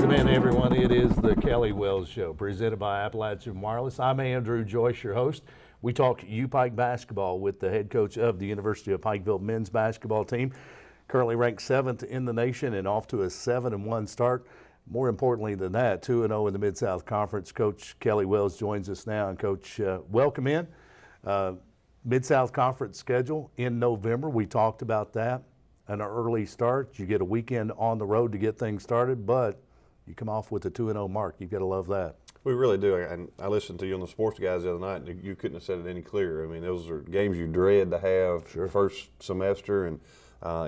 Welcome in, everyone. It is the Kelly Wells Show, presented by Appalachian Wireless. I'm Andrew Joyce, your host. We talk U-Pike basketball with the head coach of the University of Pikeville men's basketball team, currently ranked 7th in the nation and off to a 7-1 start. More importantly than that, 2-0 in the Mid-South Conference. Coach Kelly Wells joins us now. And, Coach, welcome in. Mid-South Conference schedule in November. We talked about that. An early start. You get a weekend on the road to get things started, but you come off with a 2-0 mark. You've got to love that. We really do. And I listened to you on the Sports Guys the other night, and you couldn't have said it any clearer. I mean, those are games you dread to have first semester, and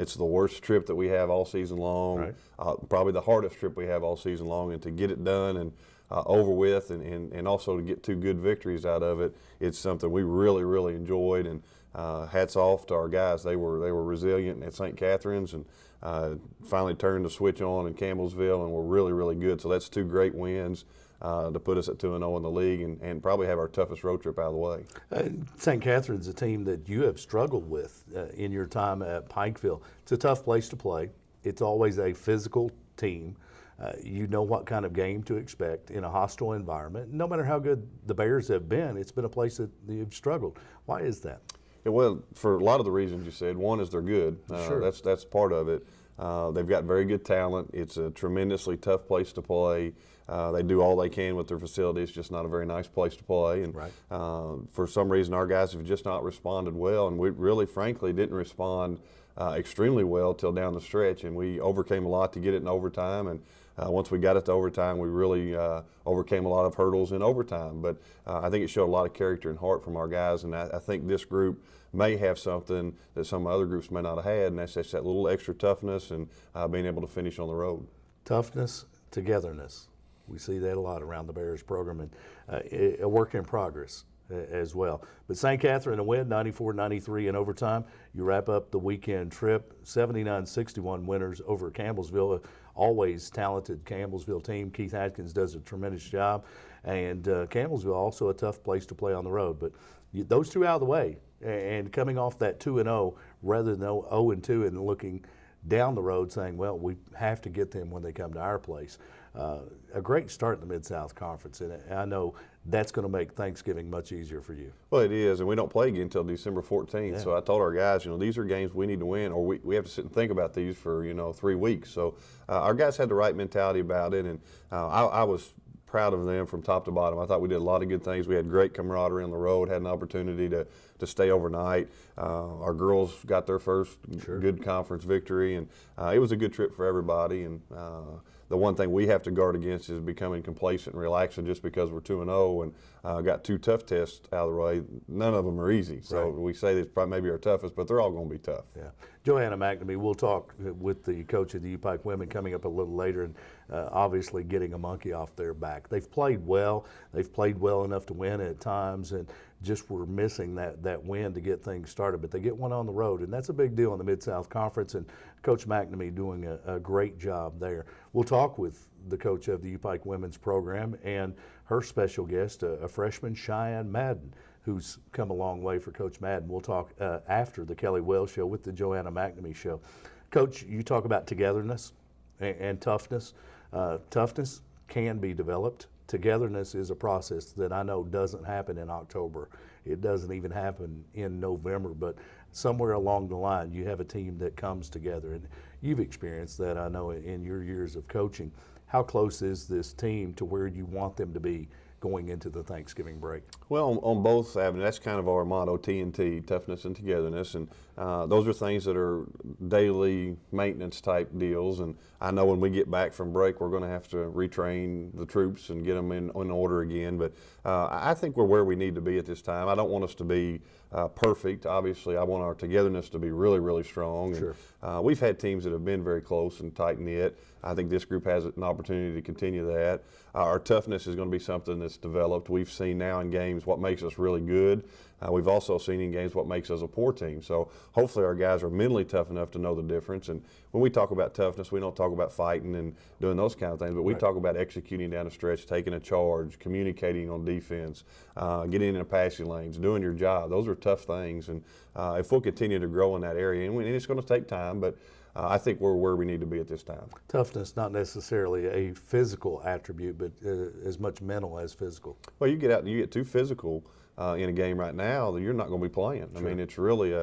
it's the worst trip that we have all season long, probably the hardest trip we have all season long, and to get it done and over with and also to get 2 good victories out of it, it's something we really, really enjoyed. And hats off to our guys. They were resilient at St. Catherine's and finally turned the switch on in Campbellsville and were really, really good. So that's 2 great wins to put us at 2-0 in the league and probably have our toughest road trip out of the way. St. Catherine's a team that you have struggled with in your time at Pikeville. It's a tough place to play. It's always a physical team. You know what kind of game to expect in a hostile environment. No matter how good the Bears have been, it's been a place that you've struggled. Why is that? Yeah, well, for a lot of the reasons you said. One is they're good. That's part of it. They've got very good talent. It's a tremendously tough place to play. They do all they can with their facilities. Just not a very nice place to play. And for some reason, our guys have just not responded well, and we really, frankly, didn't respond extremely well till down the stretch. And we overcame a lot to get it in overtime. And once we got it to overtime, we really overcame a lot of hurdles in overtime. But I think it showed a lot of character and heart from our guys, and I think this group may have something that some other groups may not have had, and that's just that little extra toughness and being able to finish on the road. Toughness, togetherness. We see that a lot around the Bears program, and a work in progress as well. But St. Catherine a win, 94-93 in overtime. You wrap up the weekend trip, 79-61 winners over Campbellsville. Always talented Campbellsville team. Keith Atkins does a tremendous job. And Campbellsville also a tough place to play on the road. But those 2 out of the way, and coming off that 2-0 rather than 0-2 and looking down the road saying, well, we have to get them when they come to our place. A great start in the Mid-South Conference, and I know that's going to make Thanksgiving much easier for you. Well, it is, and we don't play again until December 14th. Yeah. So I told our guys, these are games we need to win, or we have to sit and think about these for 3 weeks. So our guys had the right mentality about it, and I was proud of them from top to bottom. I thought we did a lot of good things. We had great camaraderie on the road, had an opportunity to stay overnight. Our girls got their first good conference victory, and it was a good trip for everybody. And the one thing we have to guard against is becoming complacent and relaxing just because we're 2-0 and got 2 tough tests out of the way. None of them are easy. So we say this probably maybe our toughest, but they're all going to be tough. Yeah. Joanna McNamee, we'll talk with the coach of the U-Pike women coming up a little later, and obviously getting a monkey off their back. They've played well. They've played well enough to win at times, and just were missing that win to get things started. But they get one on the road, and that's a big deal in the Mid-South Conference, and Coach McNamee doing a great job there. We'll talk with the coach of the U-Pike women's program and her special guest, a freshman, Cheyenne Madden, who's come a long way for Coach Madden. We'll talk after the Kelly Wells Show with the Joanna McNamee Show. Coach, you talk about togetherness and toughness. Toughness can be developed. Togetherness is a process that I know doesn't happen in October. It doesn't even happen in November, but somewhere along the line you have a team that comes together, and you've experienced that, I know, in your years of coaching. How close is this team to where you want them to be going into the Thanksgiving break? Well, on both avenues, that's kind of our motto, TNT, toughness and togetherness, and those are things that are daily maintenance type deals. And I know when we get back from break, we're going to have to retrain the troops and get them in order again. But I think we're where we need to be at this time. I don't want us to be perfect. Obviously, I want our togetherness to be really, really strong. Sure. And, we've had teams that have been very close and tight-knit. I think this group has an opportunity to continue that. Our toughness is going to be something that's developed. We've seen now in games what makes us really good. We've also seen in games what makes us a poor team. So hopefully our guys are mentally tough enough to know the difference. And when we talk about toughness, we don't talk about fighting and doing those kind of things, but we talk about executing down a stretch, taking a charge, communicating on defense, getting in the passing lanes, doing your job. Those are tough things. And if we'll continue to grow in that area, and it's going to take time, but I think we're where we need to be at this time. Toughness, not necessarily a physical attribute, but as much mental as physical. Well, you get out and you get too physical in a game right now, that you're not going to be playing. I mean, it's really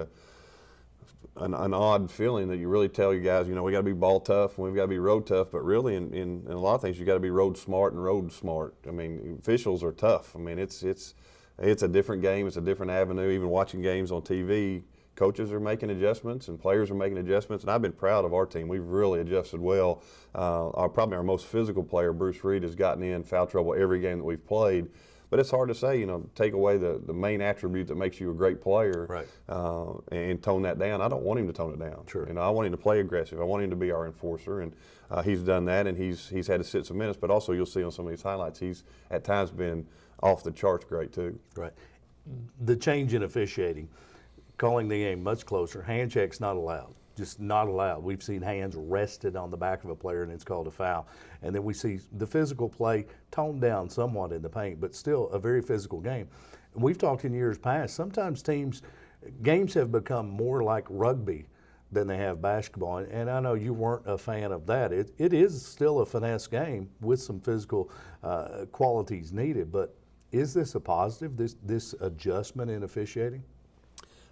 an odd feeling that you really tell you guys, we got to be ball tough and we've got to be road tough, but really in a lot of things you got to be road smart and road smart. I mean, officials are tough. I mean, it's a different game. It's a different avenue. Even watching games on TV, coaches are making adjustments and players are making adjustments, and I've been proud of our team. We've really adjusted well. Probably our most physical player, Bruce Reed, has gotten in foul trouble every game that we've played. But it's hard to say, take away the main attribute that makes you a great player, right, and tone that down. I don't want him to tone it down. Sure. I want him to play aggressive. I want him to be our enforcer, and he's done that, and he's had to sit some minutes. But also, you'll see on some of these highlights, he's at times been off the charts great too. Right. The change in officiating, calling the game much closer. Hand checks not allowed. Just not allowed. We've seen hands rested on the back of a player and it's called a foul. And then we see the physical play toned down somewhat in the paint, but still a very physical game. We've talked in years past, sometimes games have become more like rugby than they have basketball. And I know you weren't a fan of that. It is still a finesse game with some physical qualities needed, but is this a positive, this adjustment in officiating?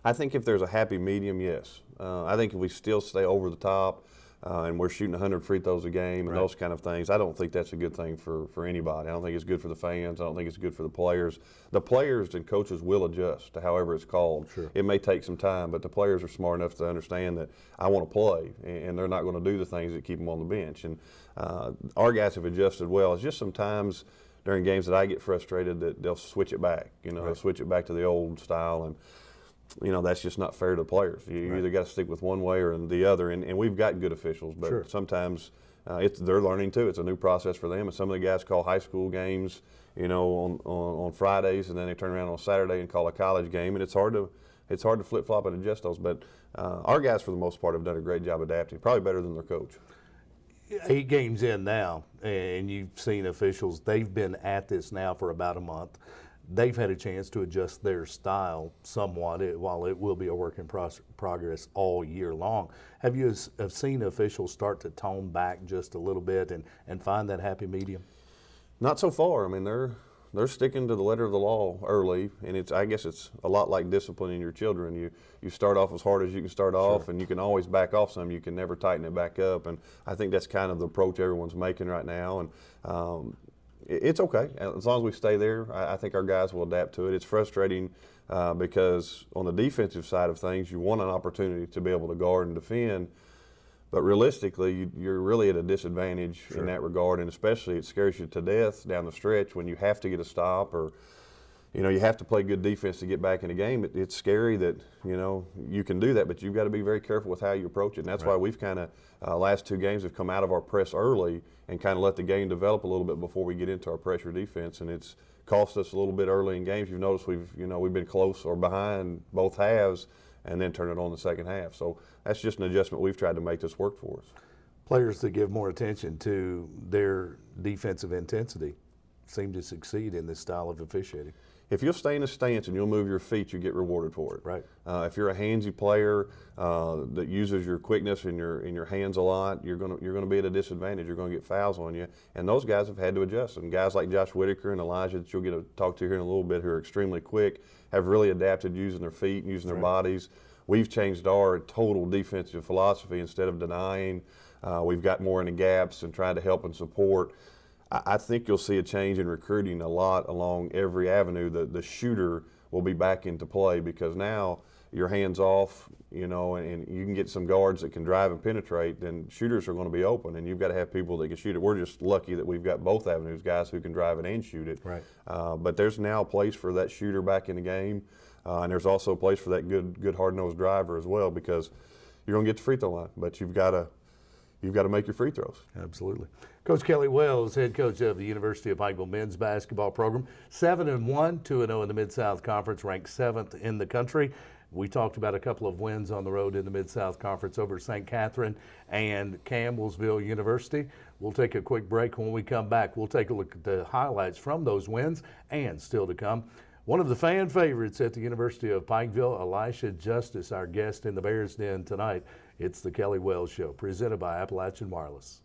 I think if there's a happy medium, yes. I think if we still stay over the top and we're shooting 100 free throws a game and those kind of things, I don't think that's a good thing for anybody. I don't think it's good for the fans. I don't think it's good for the players. The players and coaches will adjust to however it's called. Sure. It may take some time, but the players are smart enough to understand that I want to play, and they're not going to do the things that keep them on the bench. And our guys have adjusted well. It's just sometimes during games that I get frustrated that they'll switch it back. They'll switch it back to the old style, and that's just not fair to the players. You either got to stick with one way or the other, and we've got good officials, but sometimes they're learning too. It's a new process for them, and some of the guys call high school games, on Fridays, and then they turn around on Saturday and call a college game, and it's hard to flip flop and adjust those. But our guys, for the most part, have done a great job adapting, probably better than their coach. 8 games in now, and you've seen officials. They've been at this now for about a month. They've had a chance to adjust their style somewhat, while it will be a work in progress all year long. Have you seen officials start to tone back just a little bit and find that happy medium? Not so far. I mean, they're sticking to the letter of the law early, and I guess it's a lot like disciplining your children. You start off as hard as you can start off, and you can always back off some. You can never tighten it back up, and I think that's kind of the approach everyone's making right now. And it's okay. As long as we stay there, I think our guys will adapt to it. It's frustrating because on the defensive side of things, you want an opportunity to be able to guard and defend, but realistically, you're really at a disadvantage in that regard, and especially it scares you to death down the stretch when you have to get a stop or you have to play good defense to get back in the game. It's scary that, you can do that, but you've got to be very careful with how you approach it. And that's why we've kind of, last 2 games have come out of our press early and kind of let the game develop a little bit before we get into our pressure defense. And it's cost us a little bit early in games. You've noticed we've been close or behind both halves and then turn it on the second half. So that's just an adjustment we've tried to make that's worked for us. Players that give more attention to their defensive intensity seem to succeed in this style of officiating. If you'll stay in a stance and you'll move your feet, you get rewarded for it. Right. If you're a handsy player that uses your quickness and your hands a lot, you're gonna be at a disadvantage. You're gonna get fouls on you, and those guys have had to adjust. And guys like Josh Whitaker and Elijah, that you'll get to talk to here in a little bit, who are extremely quick, have really adapted using their feet and using their bodies. We've changed our total defensive philosophy. Instead of denying, we've got more in the gaps and trying to help and support. I think you'll see a change in recruiting a lot along every avenue. The shooter will be back into play because now your hands off, and you can get some guards that can drive and penetrate, then shooters are going to be open, and you've got to have people that can shoot it. We're just lucky that we've got both avenues, guys who can drive it and shoot it. Right. But there's now a place for that shooter back in the game, and there's also a place for that good hard-nosed driver as well, because you're going to get the free throw line, but you've got to make your free throws. Absolutely. Coach Kelly Wells, head coach of the University of Pikeville men's basketball program, 7-1, 2-0 in the Mid-South Conference, ranked 7th in the country. We talked about a couple of wins on the road in the Mid-South Conference over St. Catherine and Campbellsville University. We'll take a quick break. When we come back, we'll take a look at the highlights from those wins and still to come. One of the fan favorites at the University of Pikeville, Elisha Justice, our guest in the Bears Den tonight. It's the Kelly Wells Show, presented by Appalachian Wireless.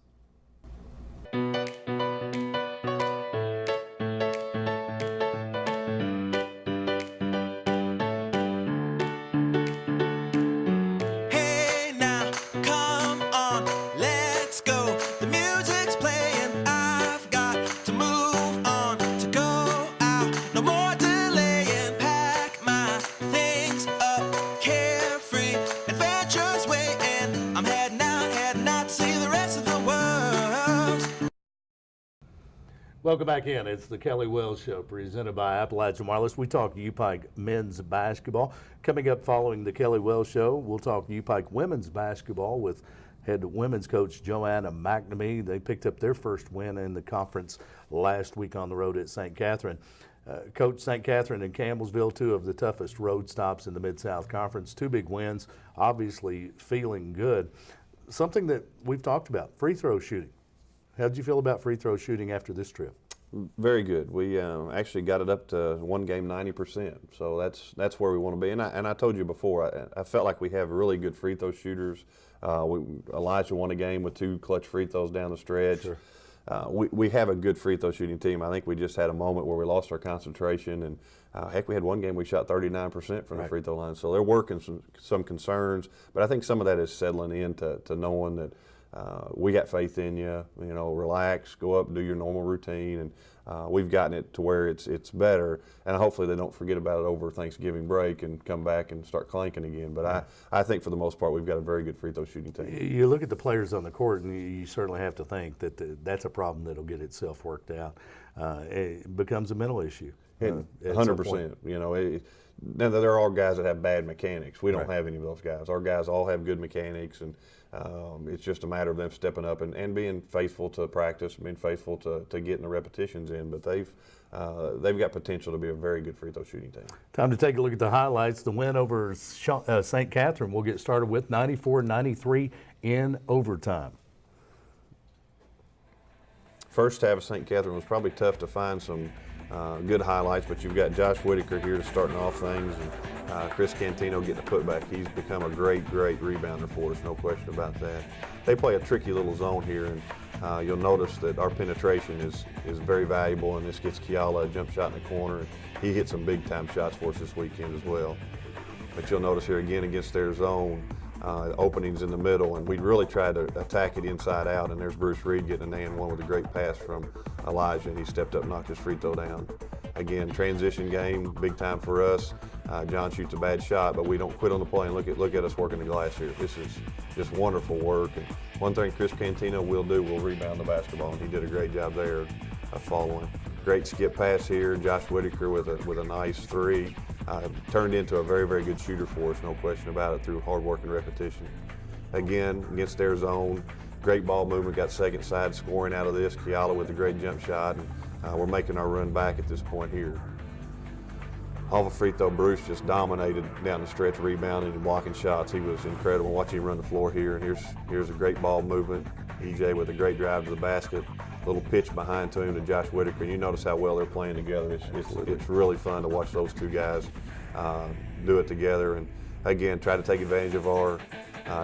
Welcome back in. It's the Kelly Wells Show, presented by Appalachian Wireless. We talk U-Pike men's basketball. Coming up following the Kelly Wells Show, we'll talk U-Pike women's basketball with head women's coach Joanna McNamee. They picked up their first win in the conference last week on the road at St. Catherine. Coach, St. Catherine and Campbellsville, two of the toughest road stops in the Mid-South Conference. Two big wins, obviously feeling good. Something that we've talked about, free throw shooting. How did you feel about free throw shooting after this trip? Very good. We actually got it up to one game 90%. So that's where we want to be. And I told you before, I felt like we have really good free throw shooters. Elijah won a game with 2 clutch free throws down the stretch. Sure. We have a good free throw shooting team. I think we just had a moment where we lost our concentration, and heck, we had one game we shot 39% from the free throw line. So they're working some concerns, but I think some of that is settling in to knowing that we got faith in you. You know, relax, go up, do your normal routine, and we've gotten it to where it's better. And hopefully they don't forget about it over Thanksgiving break and come back and start clanking again. But I think for the most part we've got a very good free throw shooting team. You look at the players on the court, and you certainly have to think that that's a problem that'll get itself worked out. It becomes a mental issue. 100%. You know, now there are guys that have bad mechanics. We don't have any of those guys. Our guys all have good mechanics, and it's just a matter of them stepping up and being faithful to practice, being faithful to getting the repetitions in. But they've got potential to be a very good free throw shooting team. Time to take a look at the highlights. The win over St. Catherine we'll get started with 94-93 in overtime. First half of St. Catherine was probably tough to find some good highlights, but you've got Josh Whitaker here to starting off things, and Chris Cantino getting a putback. He's become a great rebounder for us, no question about that. They play a tricky little zone here, and you'll notice that our penetration is very valuable, and this gets Kiala a jump shot in the corner, and he hit some big-time shots for us this weekend as well. But you'll notice here again against their zone, openings in the middle, and we really tried to attack it inside out, and there's Bruce Reed getting an and one with a great pass from Elijah, and he stepped up and knocked his free throw down. Again, transition game, big time for us. John shoots a bad shot, but we don't quit on the play, and look at us working the glass here. This is just wonderful work, and one thing Chris Cantino will do, will rebound the basketball, and he did a great job there of following. Great skip pass here, Josh Whitaker with a nice three. Turned into a very good shooter for us, no question about it, through hard work and repetition. Again, against their zone, great ball movement, got second side scoring out of this. Kiala with a great jump shot, and we're making our run back at this point here. Off a free throw, Bruce just dominated down the stretch, rebounding and blocking shots. He was incredible. Watching him run the floor here, and here's a great ball movement. EJ with a great drive to the basket. Little pitch behind to him to Josh Whitaker, and you notice how well they're playing together. It's really fun to watch those two guys do it together, and again try to take advantage of our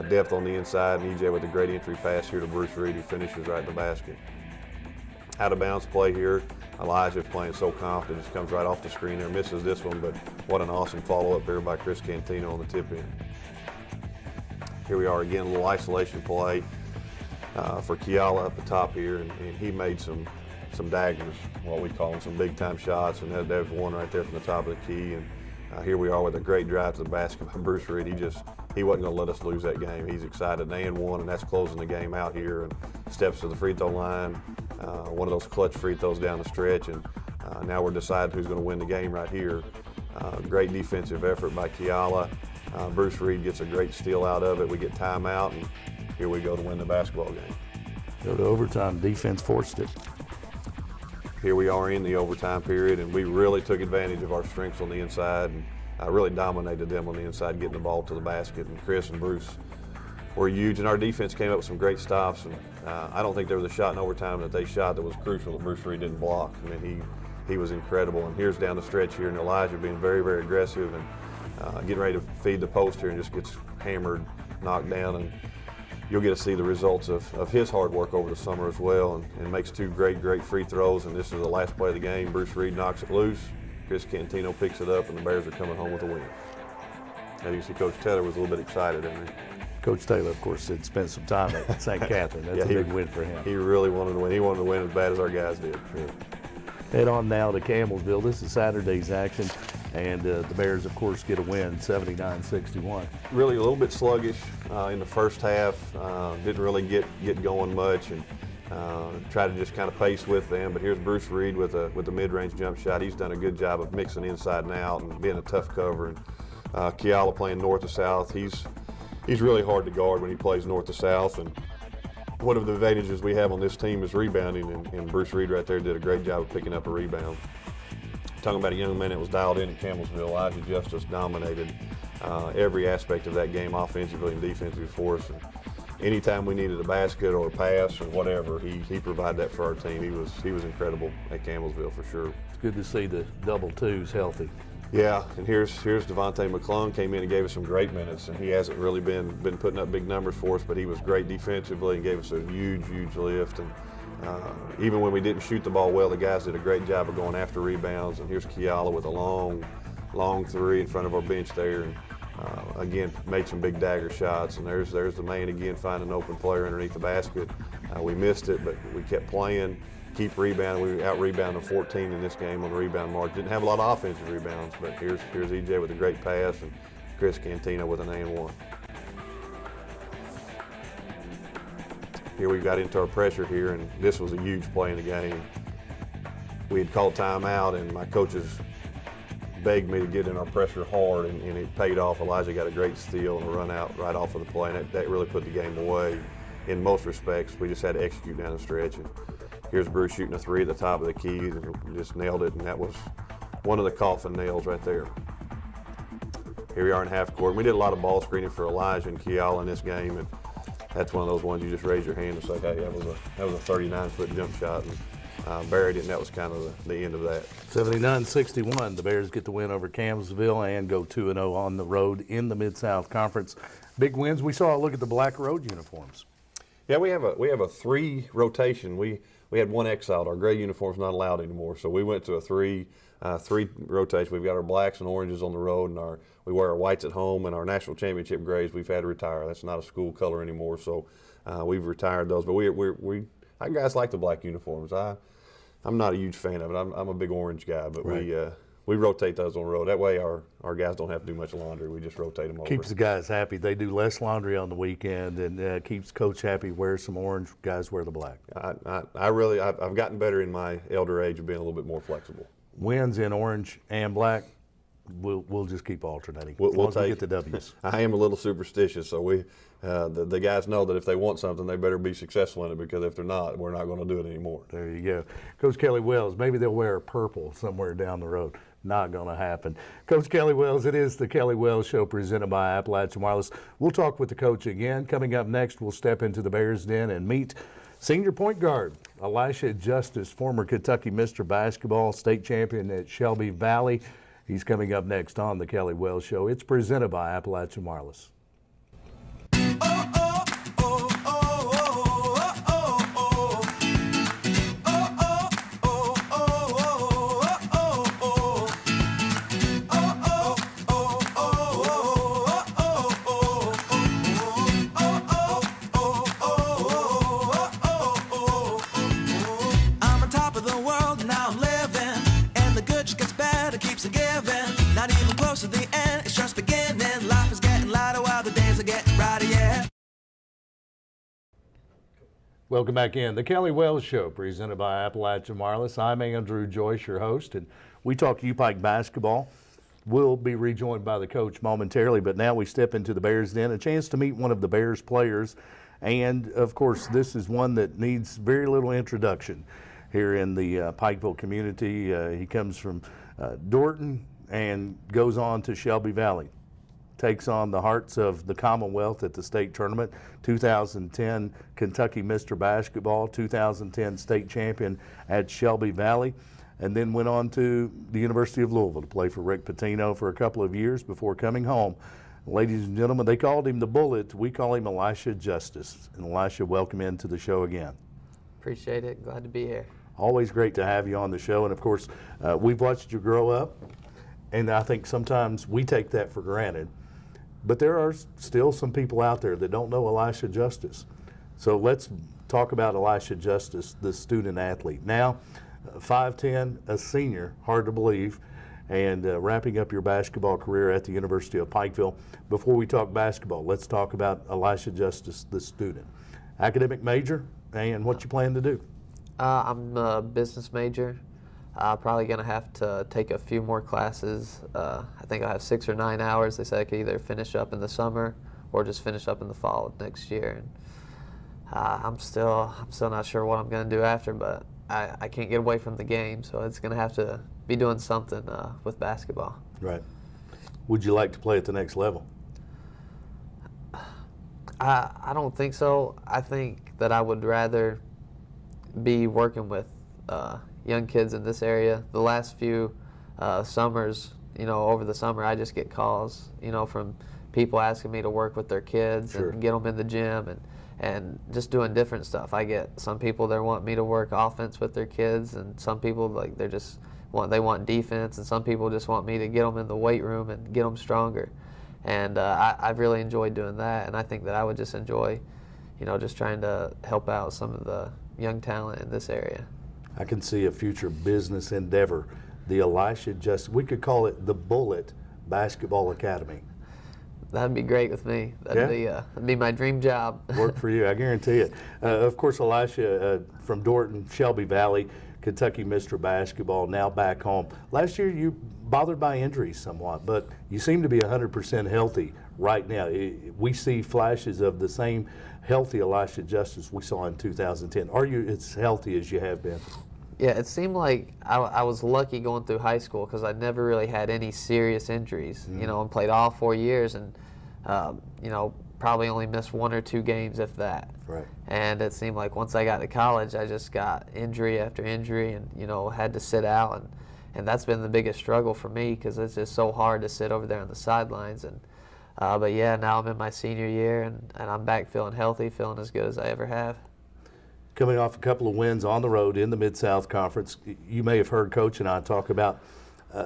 depth on the inside. And EJ with a great entry pass here to Bruce Reed, who finishes right in the basket. Out of bounds play here. Elijah playing so confident, just comes right off the screen there, misses this one, but what an awesome follow up there by Chris Cantino on the tip in. Here we are again, a little isolation play. For Kiala up the top here, and he made some daggers, what we call them, some big-time shots, and there's one right there from the top of the key. And here we are with a great drive to the basket by Bruce Reed. He wasn't going to let us lose that game. He's excited, and one, and that's closing the game out here, and steps to the free throw line, one of those clutch free throws down the stretch, and now we're deciding who's going to win the game right here. Great defensive effort by Kiala. Bruce Reed gets a great steal out of it. We get timeout, and here we go to win the basketball game. Go to overtime. Defense forced it. Here we are in the overtime period, and we really took advantage of our strengths on the inside, and really dominated them on the inside, getting the ball to the basket. And Chris and Bruce were huge, and our defense came up with some great stops. And I don't think there was a shot in overtime that they shot that was crucial that Bruce Reed didn't block. I mean, he was incredible. And here's down the stretch here, and Elijah being very aggressive and getting ready to feed the post here, and just gets hammered knocked down, and you'll get to see the results of his hard work over the summer as well, and makes two great free throws. And this is the last play of the game. Bruce Reed knocks it loose. Chris Cantino picks it up, and the Bears are coming home with a win. And you see Coach Taylor was a little bit excited, and Coach Taylor, of course, had spent some time at St. Catherine. That's a big win for him. He really wanted to win. He wanted to win as bad as our guys did. Yeah. Head on now to Campbellsville. This is Saturday's action, and the Bears, of course, get a win, 79-61. Really a little bit sluggish in the first half. Didn't really get going much, and tried to just kind of pace with them. But here's Bruce Reed with a mid-range jump shot. He's done a good job of mixing inside and out and being a tough cover. And Kiala playing north to south. He's really hard to guard when he plays north to south. And one of the advantages we have on this team is rebounding, and Bruce Reed right there did a great job of picking up a rebound. Talking about a young man that was dialed in at Campbellsville, Elijah Justice dominated every aspect of that game, offensively and defensively for us. And anytime we needed a basket or a pass or whatever, he provided that for our team. He was incredible at Campbellsville for sure. It's good to see the double twos healthy. Yeah, and here's Devontae McClung came in and gave us some great minutes, and he hasn't really been putting up big numbers for us, but he was great defensively and gave us a huge lift. And even when we didn't shoot the ball well, the guys did a great job of going after rebounds. And here's Kiala with a long three in front of our bench there, and again made some big dagger shots. And there's the man again finding an open player underneath the basket. We missed it, but we kept playing. Keep rebounding. We out-rebounded 14 in this game on the rebound mark. Didn't have a lot of offensive rebounds, but here's EJ with a great pass and Chris Cantino with an and-one. Here we got into our pressure here, and this was a huge play in the game. We had called timeout, and my coaches begged me to get in our pressure hard, and it paid off. Elijah got a great steal and a run out right off of the play, and that really put the game away in most respects. We just had to execute down the stretch. And here's Bruce shooting a three at the top of the key, and just nailed it, and that was one of the coffin nails right there. Here we are in half court. We did a lot of ball screening for Elijah and Kiala in this game, and that's one of those ones you just raise your hand and say, hey, that was a 39-foot jump shot, and buried it, and that was kind of the end of that. 79-61, the Bears get the win over Campbellsville and go 2-0 on the road in the Mid-South Conference. Big wins. We saw a look at the black road uniforms. Yeah, we have a three rotation. We had one X out. Our gray uniform's not allowed anymore, so we went to a three rotation. We've got our blacks and oranges on the road, and we wear our whites at home, and our national championship grays we've had to retire. That's not a school color anymore, so we've retired those. But our guys like the black uniforms. I'm not a huge fan of it. I'm a big orange guy, but right. We rotate those on the road. That way our guys don't have to do much laundry. We just rotate them over. Keeps the guys happy. They do less laundry on the weekend, and keeps Coach happy. Wear some orange, guys wear the black. I've gotten better in my elder age of being a little bit more flexible. Wins in orange and black, we'll just keep alternating. We'll get the W's. I am a little superstitious, so the guys know that if they want something, they better be successful in it, because if they're not, we're not going to do it anymore. There you go. Coach Kelly Wells, maybe they'll wear purple somewhere down the road. Not going to happen. Coach Kelly Wells, it is the Kelly Wells Show presented by Appalachian Wireless. We'll talk with the coach again. Coming up next, we'll step into the Bears Den and meet senior point guard Elisha Justice, former Kentucky Mr. Basketball, state champion at Shelby Valley. He's coming up next on the Kelly Wells Show. It's presented by Appalachian Wireless. Welcome back in. The Kelly Wells Show, presented by Appalachian Wireless. I'm Andrew Joyce, your host, and we talk UPike basketball. We'll be rejoined by the coach momentarily, but now we step into the Bears Den, a chance to meet one of the Bears players. And, of course, this is one that needs very little introduction here in the Pikeville community. He comes from Dorton and goes on to Shelby Valley. Takes on the hearts of the Commonwealth at the state tournament, 2010 Kentucky Mr. Basketball, 2010 state champion at Shelby Valley, and then went on to the University of Louisville to play for Rick Pitino for a couple of years before coming home Ladies and gentlemen, they called him the Bullet. We call him Elisha Justice. And Elisha, welcome into the show again. Appreciate it. Glad to be here. Always great to have you on the show. And of course, we've watched you grow up, and I think sometimes we take that for granted. But there are still some people out there that don't know Elisha Justice. So let's talk about Elisha Justice, the student athlete. Now, 5'10", a senior, hard to believe, and wrapping up your basketball career at the University of Pikeville. Before we talk basketball, let's talk about Elisha Justice, the student. Academic major, and what you plan to do? I'm a business major. Probably going to have to take a few more classes. I think I have 6 or 9 hours. They said I could either finish up in the summer or just finish up in the fall of next year. And, I'm still not sure what I'm going to do after, but I can't get away from the game, so it's going to have to be doing something with basketball. Right. Would you like to play at the next level? I don't think so. I think that I would rather be working with young kids in this area. The last few summers, over the summer, I just get calls, from people asking me to work with their kids Sure. and get them in the gym and just doing different stuff. I get some people that want me to work offense with their kids, and some people they want defense, and some people just want me to get them in the weight room and get them stronger. And I've really enjoyed doing that, and I think that I would just enjoy, just trying to help out some of the young talent in this area. I can see a future business endeavor, the Elisha Justice. We could call it the Bullet Basketball Academy. That'd be great with me. That'd be my dream job. Work for you, I guarantee it. Of course, Elisha from Dorton, Shelby Valley, Kentucky Mr. Basketball, now back home. Last year you bothered by injuries somewhat, but you seem to be 100% healthy right now. We see flashes of the same healthy Elisha Justice we saw in 2010. Are you as healthy as you have been? Yeah, it seemed like I was lucky going through high school because I never really had any serious injuries, and played all 4 years and, probably only missed 1 or 2 games, if that. Right. And it seemed like once I got to college, I just got injury after injury and, had to sit out. And that's been the biggest struggle for me because it's just so hard to sit over there on the sidelines. And but yeah, now I'm in my senior year and I'm back feeling healthy, feeling as good as I ever have. Coming off a couple of wins on the road in the Mid-South Conference, you may have heard Coach and I talk about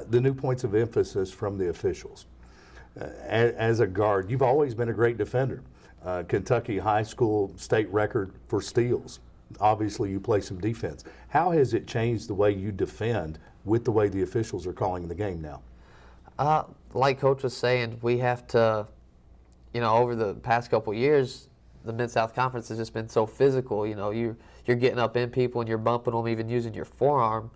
the new points of emphasis from the officials. As a guard, you've always been a great defender. Kentucky high school state record for steals. Obviously, you play some defense. How has it changed the way you defend with the way the officials are calling the game now? Like Coach was saying, we have to, over the past couple of years, the Mid-South Conference has just been so physical. You're getting up in people and you're bumping them, even using your forearm,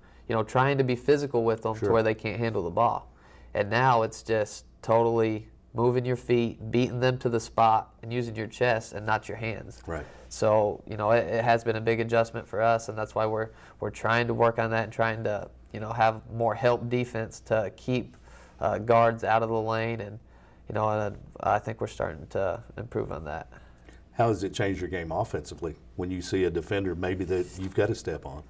trying to be physical with them Sure. to where they can't handle the ball. And now it's just totally moving your feet, beating them to the spot, and using your chest and not your hands. Right. So, it has been a big adjustment for us, and that's why we're trying to work on that and trying to, have more help defense to keep guards out of the lane. And, I think we're starting to improve on that. How has it changed your game offensively when you see a defender maybe that you've got to step on?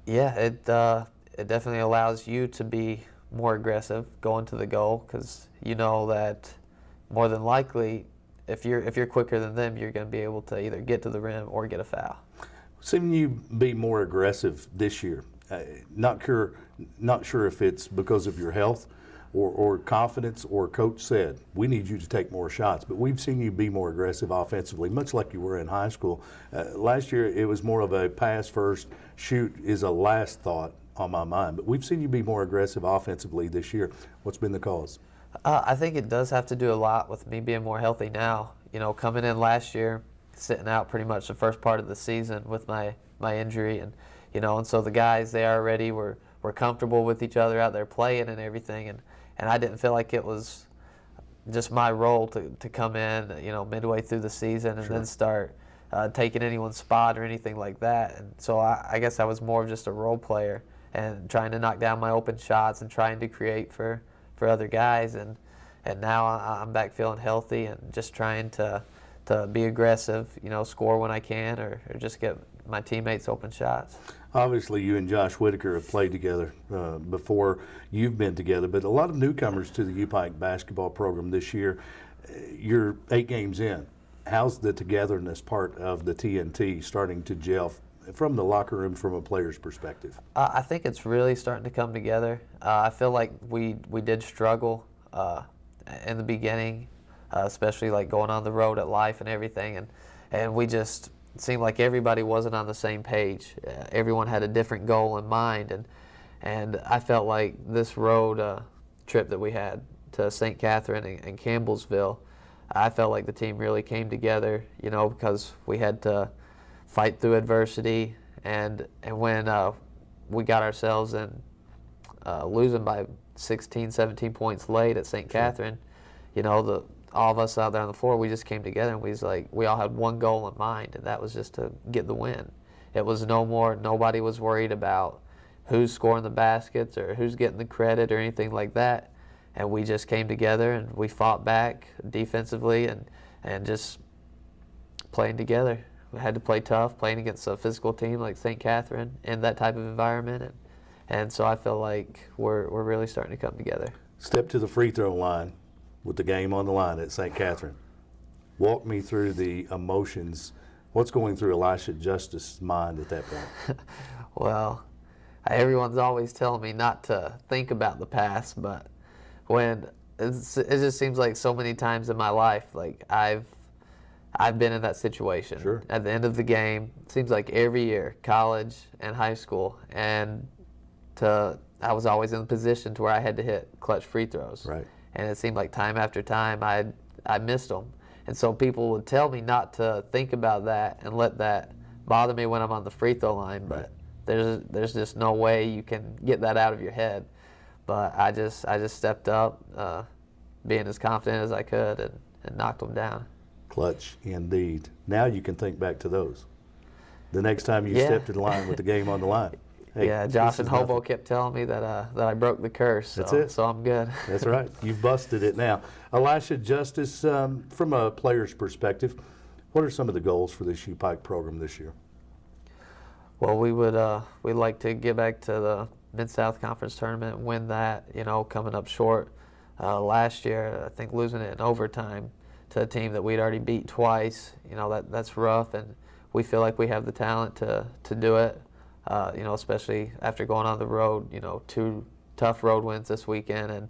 Yeah, it definitely allows you to be more aggressive going to the goal because you know that more than likely if you're quicker than them, you're going to be able to either get to the rim or get a foul. Seeing you be more aggressive this year, not sure if it's because of your health or confidence, or Coach said, we need you to take more shots. But we've seen you be more aggressive offensively, much like you were in high school. Last year, it was more of a pass first, shoot is a last thought on my mind. But we've seen you be more aggressive offensively this year. What's been the cause? I think it does have to do a lot with me being more healthy now. Coming in last year, sitting out pretty much the first part of the season with my injury. And so the guys, they already were comfortable with each other out there playing and everything. And I didn't feel like it was just my role to come in, midway through the season and Sure. then start taking anyone's spot or anything like that. And so I guess I was more of just a role player and trying to knock down my open shots and trying to create for other guys. And now I'm back feeling healthy and just trying to be aggressive, score when I can or just get my teammates open shots. Obviously, you and Josh Whitaker have played together before you've been together, but a lot of newcomers to the U-Pike basketball program this year. You're 8 games in. How's the togetherness part of the TNT starting to gel from the locker room from a player's perspective? I think it's really starting to come together. I feel like we did struggle in the beginning, especially like going on the road at Life and everything, and we just seemed like everybody wasn't on the same page. Everyone had a different goal in mind, and I felt like this road trip that we had to St. Catherine and Campbellsville, I felt like the team really came together, you know, because we had to fight through adversity, and when we got ourselves in losing by 16, 17 points late at St. Catherine, you know, all of us out there on the floor, we just came together and we all had one goal in mind, and that was just to get the win. It was nobody was worried about who's scoring the baskets or who's getting the credit or anything like that. And we just came together and we fought back defensively and just playing together. We had to play tough, playing against a physical team like St. Catherine in that type of environment. And so I feel like we're really starting to come together. Step to the free throw line with the game on the line at St. Catherine. Walk me through the emotions. What's going through Elisha Justice's mind at that point? Well, everyone's always telling me not to think about the past, but when it just seems like so many times in my life, like I've been in that situation. Sure. At the end of the game, it seems like every year, college and high school, and I was always in the position to where I had to hit clutch free throws. Right. And it seemed like time after time I missed them. And so people would tell me not to think about that and let that bother me when I'm on the free throw line, but there's just no way you can get that out of your head. But I just stepped up, being as confident as I could, and knocked them down. Clutch indeed. Now you can think back to those. The next time you step to the line with the game on the line. Hey, yeah, Josh this and is Hobo nothing. kept telling me that I broke the curse. So, That's it. So I'm good. That's right. You've busted it now. Elisha Justice, from a player's perspective, what are some of the goals for this U-Pike program this year? Well, we'd like to get back to the Mid-South Conference tournament and win that, you know, coming up short. Last year, I think losing it in overtime to a team that we'd already beat twice, you know, that's rough, and we feel like we have the talent to do it, you know, especially after going on the road, you know, 2 tough road wins this weekend,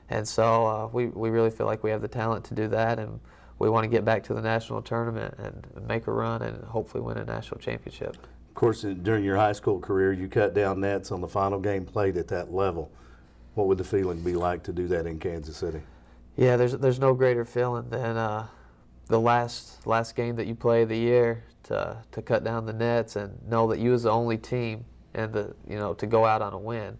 and so we really feel like we have the talent to do that, and we want to get back to the national tournament and make a run and hopefully win a national championship. Of course, during your high school career, you cut down nets on the final game played at that level. What would the feeling be like to do that in Kansas City? Yeah, there's no greater feeling than the last game that you play of the year to cut down the nets and know that you was the only team and to go out on a win,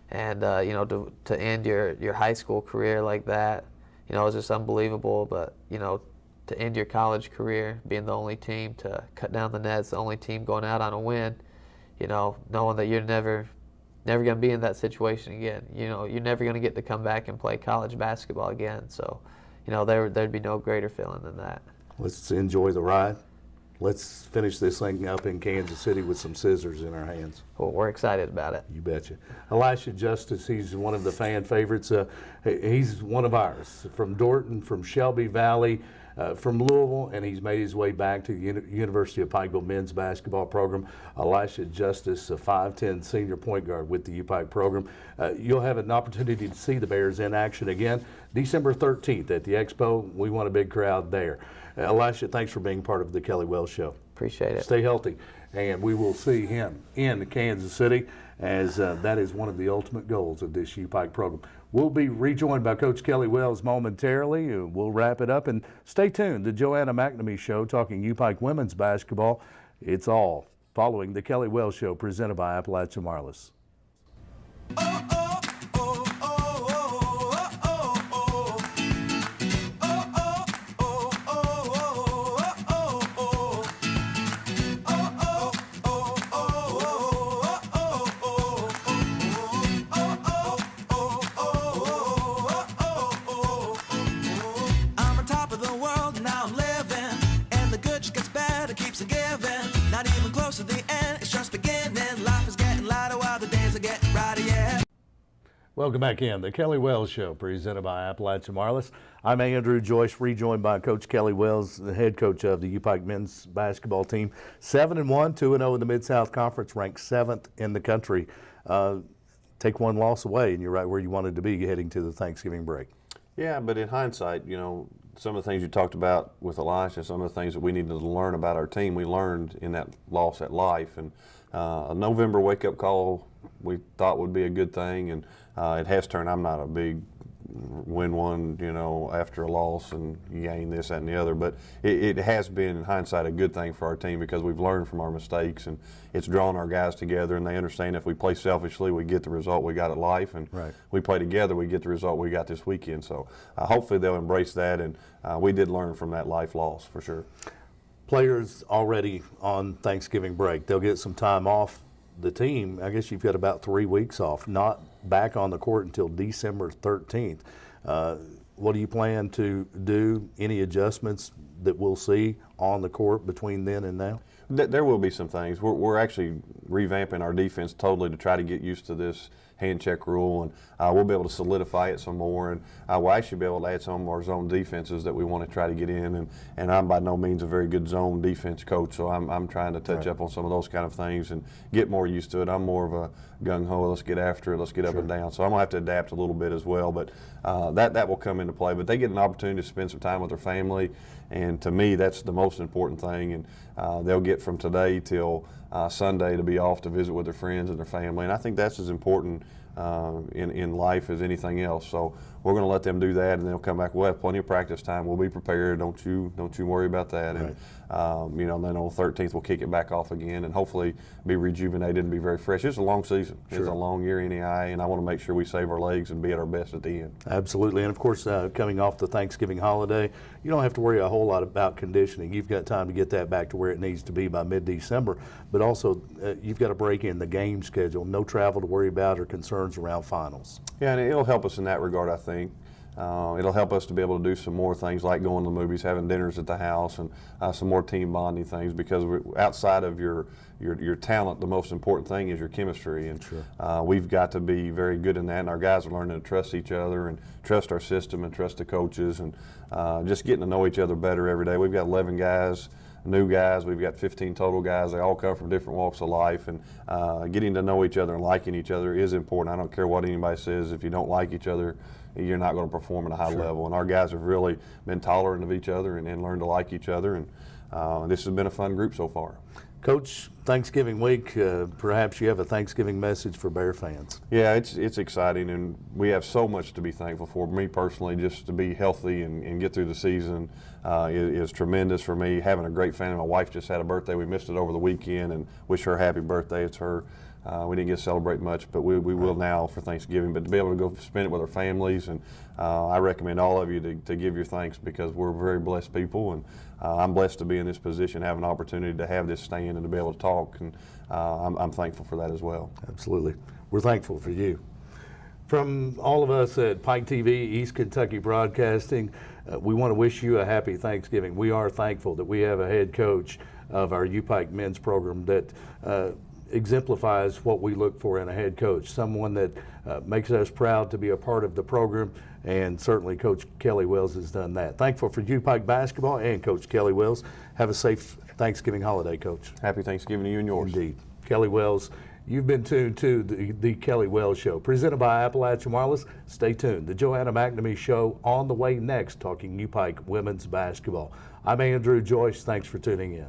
and you know, to end your high school career like that, you know, it's just unbelievable. But you know, to end your college career being the only team to cut down the nets, the only team going out on a win, you know, knowing that you're never going to be in that situation again. You know, you're never going to get to come back and play college basketball again. So, you know, there'd be no greater feeling than that. Let's enjoy the ride. Let's finish this thing up in Kansas City with some scissors in our hands. Well, we're excited about it. You betcha. Elisha Justice, he's one of the fan favorites. He's one of ours, from Dorton, from Shelby Valley, from Louisville, and he's made his way back to the University of Pikeville men's basketball program. Elisha Justice, a 5'10" senior point guard with the U-Pike program. You'll have an opportunity to see the Bears in action again December 13th at the Expo. We want a big crowd there. Elisha, thanks for being part of the Kelly Wells Show. Appreciate it. Stay healthy, and we will see him in Kansas City, as that is one of the ultimate goals of this U-Pike program. We'll be rejoined by Coach Kelly Wells momentarily. We'll wrap it up, and stay tuned. The Joanna McNamee Show, talking U-Pike women's basketball. It's all following the Kelly Wells Show, presented by Appalachian Wireless. Welcome back in. The Kelly Wells Show, presented by Appalachian Wireless. I'm Andrew Joyce, rejoined by Coach Kelly Wells, the head coach of the U-Pike men's basketball team. 7-1, 2-0 in the Mid-South Conference, ranked 7th in the country. Take one loss away, and you're right where you wanted to be heading to the Thanksgiving break. Yeah, but in hindsight, some of the things you talked about with Elisha, some of the things that we needed to learn about our team, we learned in that loss at Life. And a November wake-up call we thought would be a good thing, and it has turned. I'm not a big win one, after a loss and you gain this, that, and the other. But it has been, in hindsight, a good thing for our team because we've learned from our mistakes, and it's drawn our guys together, and they understand if we play selfishly, we get the result we got at Life, and we play together, we get the result we got this weekend. So hopefully they'll embrace that, and we did learn from that Life loss for sure. Players already on Thanksgiving break. They'll get some time off. The team, I guess you've got about 3 weeks off, not back on the court until December 13th. What do you plan to do? Any adjustments that we'll see on the court between then and now? There will be some things. We're actually revamping our defense totally to try to get used to this hand check rule, and we'll be able to solidify it some more, and we'll actually be able to add some of our zone defenses that we want to try to get in, and I'm by no means a very good zone defense coach, so I'm trying to touch up on some of those kind of things and get more used to it. I'm more of a gung-ho, let's get after it, let's get up and down, so I'm going to have to adapt a little bit as well, but that will come into play. But they get an opportunity to spend some time with their family, and to me that's the most important thing, and they'll get from today till Sunday to be off to visit with their friends and their family, and I think that's as important in life as anything else. So we're going to let them do that, and they'll come back. We'll have plenty of practice time. We'll be prepared. Don't you worry about that. Right. And then on the 13th we'll kick it back off again, and hopefully be rejuvenated and be very fresh. It's a long season. Sure. It's a long year in the eye, and I want to make sure we save our legs and be at our best at the end. Absolutely, and of course, coming off the Thanksgiving holiday, you don't have to worry a whole lot about conditioning. You've got time to get that back to where it needs to be by mid-December, but also you've got to break in the game schedule. No travel to worry about or concerns around finals. Yeah, and it'll help us in that regard, I think. It'll help us to be able to do some more things like going to the movies, having dinners at the house, and some more team bonding things, because outside of your talent, the most important thing is your chemistry, and we've got to be very good in that, and our guys are learning to trust each other and trust our system and trust the coaches, and just getting to know each other better every day. We've got 11 guys, new guys. We've got 15 total guys. They all come from different walks of life, and getting to know each other and liking each other is important. I don't care what anybody says. If you don't like each other, you're not going to perform at a high level. And our guys have really been tolerant of each other and learned to like each other, and this has been a fun group so far. Coach, Thanksgiving week, perhaps you have a Thanksgiving message for Bear fans. Yeah, it's exciting, and we have so much to be thankful for. Me personally, just to be healthy and get through the season is tremendous for me. Having a great family. My wife just had a birthday. We missed it over the weekend, and wish her a happy birthday. It's her. We didn't get to celebrate much, but we will now for Thanksgiving. But to be able to go spend it with our families, and I recommend all of you to give your thanks, because we're very blessed people, and I'm blessed to be in this position, have an opportunity to have this stand and to be able to talk, and I'm thankful for that as well. Absolutely. We're thankful for you. From all of us at Pike TV, East Kentucky Broadcasting, we want to wish you a happy Thanksgiving. We are thankful that we have a head coach of our U-Pike men's program that exemplifies what we look for in a head coach, someone that makes us proud to be a part of the program, and certainly Coach Kelly Wells has done that. Thankful for U-Pike basketball and Coach Kelly Wells. Have a safe Thanksgiving holiday, Coach. Happy Thanksgiving to you and yours. Indeed. Kelly Wells, you've been tuned to the Kelly Wells Show, presented by Appalachian Wireless. Stay tuned. The Joanna McNamee Show on the way next, talking U-Pike women's basketball. I'm Andrew Joyce. Thanks for tuning in.